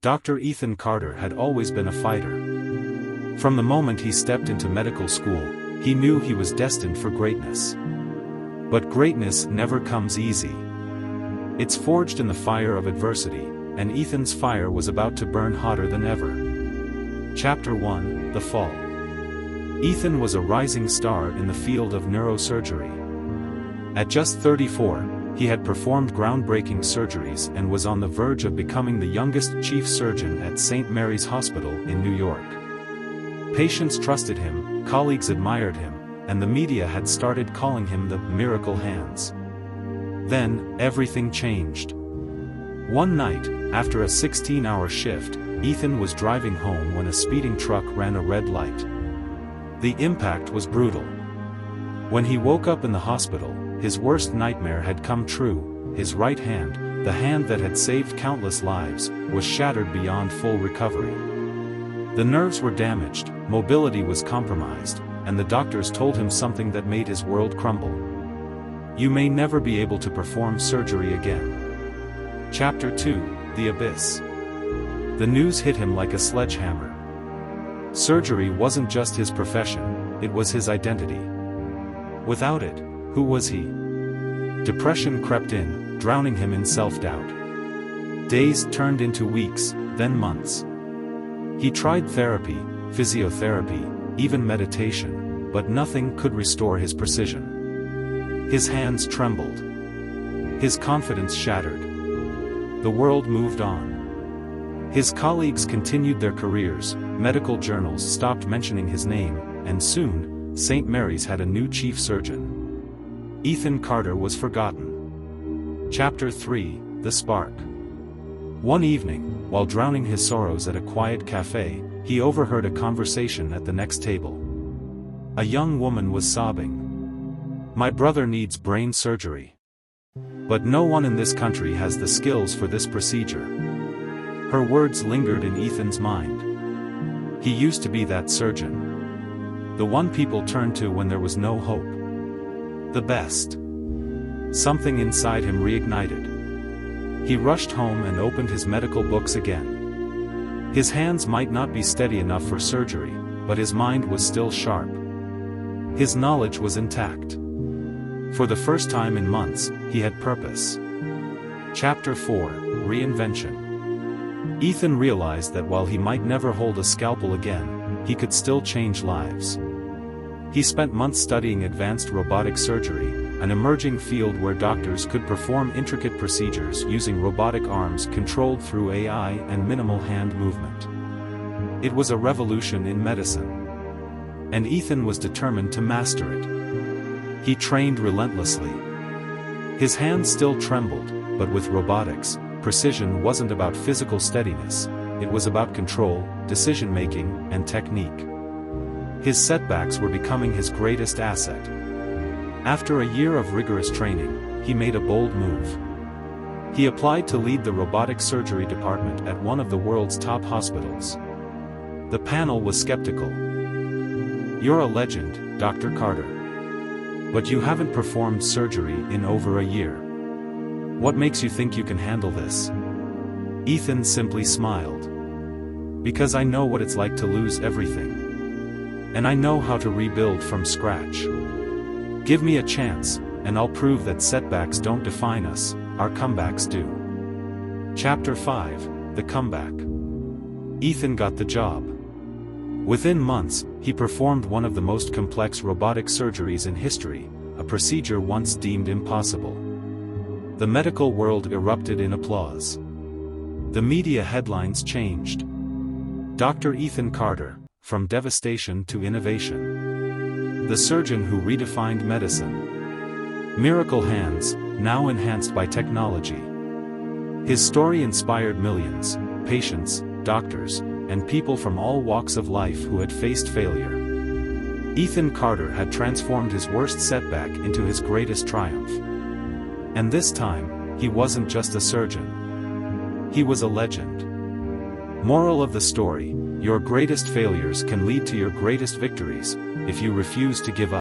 Dr. Ethan Carter had always been a fighter. From the moment he stepped into medical school, he knew he was destined for greatness. But greatness never comes easy. It's forged in the fire of adversity, and Ethan's fire was about to burn hotter than ever. Chapter 1: The Fall. Ethan was a rising star in the field of neurosurgery. At just 34, he had performed groundbreaking surgeries and was on the verge of becoming the youngest chief surgeon at St. Mary's Hospital in New York. Patients trusted him, colleagues admired him, and the media had started calling him the "Miracle Hands." Then, everything changed. One night, after a 16-hour shift, Ethan was driving home when a speeding truck ran a red light. The impact was brutal. When he woke up in the hospital, his worst nightmare had come true. His right hand, the hand that had saved countless lives, was shattered beyond full recovery. The nerves were damaged, mobility was compromised, and the doctors told him something that made his world crumble. You may never be able to perform surgery again. Chapter 2: The Abyss. The news hit him like a sledgehammer. Surgery wasn't just his profession, it was his identity. Without it, who was he? Depression crept in, drowning him in self-doubt. Days turned into weeks, then months. He tried therapy, physiotherapy, even meditation, but nothing could restore his precision. His hands trembled. His confidence shattered. The world moved on. His colleagues continued their careers, medical journals stopped mentioning his name, and soon, St. Mary's had a new chief surgeon. Ethan Carter was forgotten. Chapter 3: The Spark. One evening, while drowning his sorrows at a quiet cafe, he overheard a conversation at the next table. A young woman was sobbing. "My brother needs brain surgery. But no one in this country has the skills for this procedure." Her words lingered in Ethan's mind. He used to be that surgeon. The one people turned to when there was no hope. The best. Something inside him reignited. He rushed home and opened his medical books again. His hands might not be steady enough for surgery, but his mind was still sharp. His knowledge was intact. For the first time in months, he had purpose. Chapter 4: Reinvention. Ethan realized that while he might never hold a scalpel again, he could still change lives. He spent months studying advanced robotic surgery, an emerging field where doctors could perform intricate procedures using robotic arms controlled through AI and minimal hand movement. It was a revolution in medicine. And Ethan was determined to master it. He trained relentlessly. His hands still trembled, but with robotics, precision wasn't about physical steadiness, it was about control, decision-making, and technique. His setbacks were becoming his greatest asset. After a year of rigorous training, he made a bold move. He applied to lead the robotic surgery department at one of the world's top hospitals. The panel was skeptical. "You're a legend, Dr. Carter. But you haven't performed surgery in over a year. What makes you think you can handle this?" Ethan simply smiled. "Because I know what it's like to lose everything. And I know how to rebuild from scratch. Give me a chance, and I'll prove that setbacks don't define us, our comebacks do." Chapter 5: The Comeback. Ethan got the job. Within months, he performed one of the most complex robotic surgeries in history, a procedure once deemed impossible. The medical world erupted in applause. The media headlines changed. Dr. Ethan Carter, from devastation to innovation. The surgeon who redefined medicine. Miracle hands, now enhanced by technology. His story inspired millions, patients, doctors, and people from all walks of life who had faced failure. Ethan Carter had transformed his worst setback into his greatest triumph. And this time, he wasn't just a surgeon. He was a legend. Moral of the story: your greatest failures can lead to your greatest victories, if you refuse to give up.